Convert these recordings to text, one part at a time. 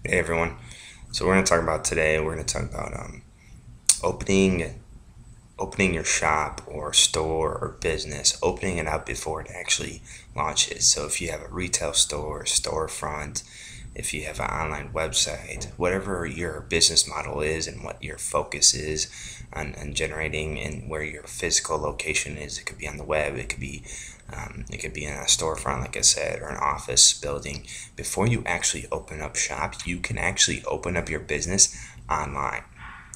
Hey everyone. So we're going to talk about today. We're going to talk about opening opening your shop or store or business, opening it up before it actually launches. So if you have a retail store, storefront, if you have an online website, whatever your business model is and what your focus is on generating and where your physical location is, it could be on the web, it could be in a storefront, like I said, or an office building. Before you actually open up shop, you can actually open up your business online.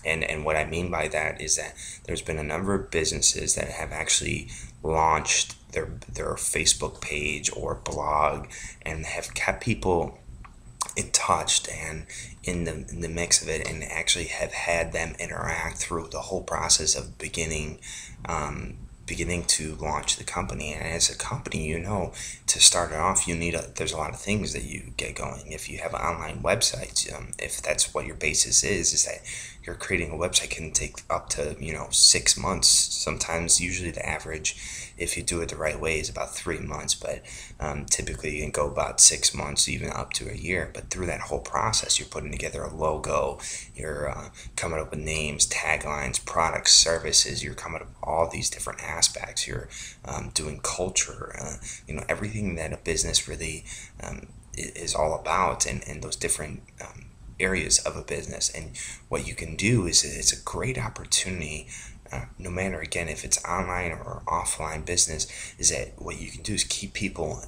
And what I mean by that is that there's been a number of businesses that have actually launched their Facebook page or blog and have kept people in touch and in the mix of it, and actually have had them interact through the whole process of beginning to launch the company. And as a company, to start it off, there's a lot of things that you get going. If you have an online website, if that's what your basis is that you're creating a website, can take up to 6 months. Sometimes, usually the average, if you do it the right way, is about 3 months, but typically you can go about 6 months, even up to a year. But through that whole process, you're putting together a logo, you're coming up with names, taglines, products, services. You're coming up with all these different aspects. You're doing culture, everything that a business really is all about, and those different areas of a business. And what you can do is it's a great opportunity, no matter, again, if it's online or offline business, is that what you can do is keep people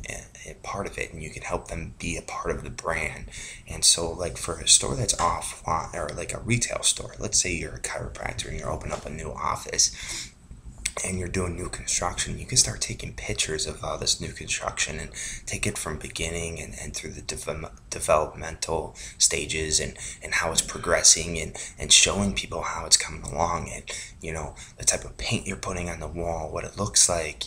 a part of it, and you can help them be a part of the brand. And so, like, for a store that's offline, or like a retail store, let's say you're a chiropractor and you're opening up a new office and you're doing new construction, you can start taking pictures of this new construction and take it from beginning and through the developmental stages, and how it's progressing, and showing people how it's coming along, and the type of paint you're putting on the wall, what it looks like,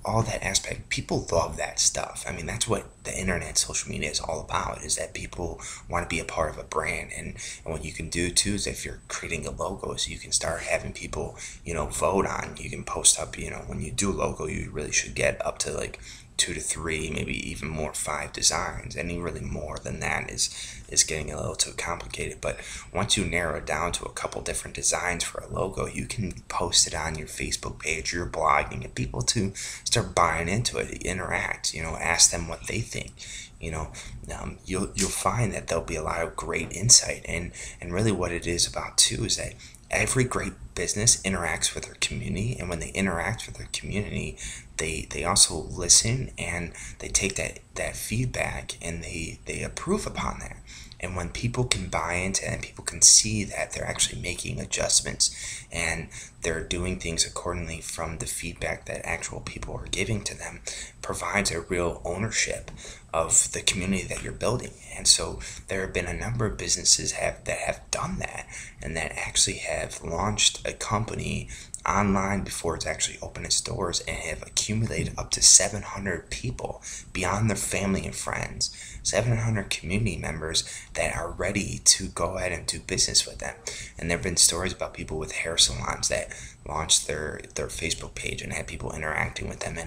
all that aspect. People love that stuff. I mean, that's what the internet, social media is all about, is that people want to be a part of a brand. And what you can do too is, if you're creating a logo, so you can start having people vote on. You can post up, when you do a logo, you really should get up to like 2 to 3, maybe even more, 5 designs. Any really more than that is getting a little too complicated. But once you narrow it down to a couple different designs for a logo, you can post it on your Facebook page, your blog, and get people to start buying into it, interact, ask them what they think. You'll find that there'll be a lot of great insight. And really what it is about too is that every great business interacts with their community, and when they interact with their community, they also listen, and they take that feedback, and they approve upon that. And when people can buy into it, and people can see that they're actually making adjustments, and they're doing things accordingly from the feedback that actual people are giving to them, provides a real ownership of the community that you're building. And so there have been a number of businesses that have done that, and that actually have launched a company online before it's actually opened its doors, and have accumulated up to 700 people beyond their family and friends, 700 community members that are ready to go ahead and do business with them. And there have been stories about people with hair salons that launched their Facebook page and had people interacting with them,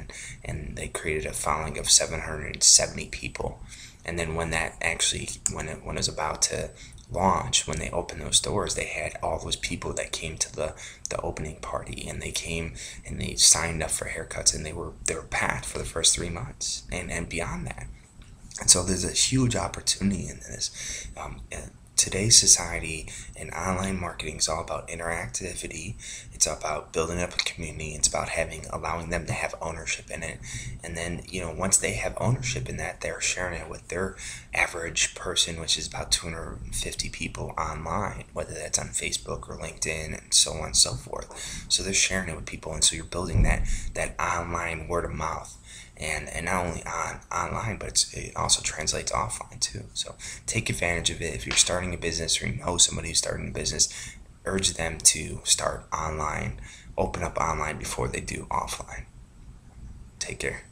and they created a following of 770 people. And then when that actually, when it was about to launch, when they opened those doors, they had all those people that came to the opening party, and they came and they signed up for haircuts, and they were packed for the first 3 months and beyond that. And so there's a huge opportunity in this. Today's society and online marketing is all about interactivity. It's about building up a community. It's about allowing them to have ownership in it. And then, once they have ownership in that, they're sharing it with their average person, which is about 250 people online, whether that's on Facebook or LinkedIn and so on and so forth. So they're sharing it with people. And so you're building that online word of mouth. And not only online, but it also translates offline too. So take advantage of it. If you're starting a business, or you know somebody who's starting a business, urge them to start online, open up online before they do offline. Take care.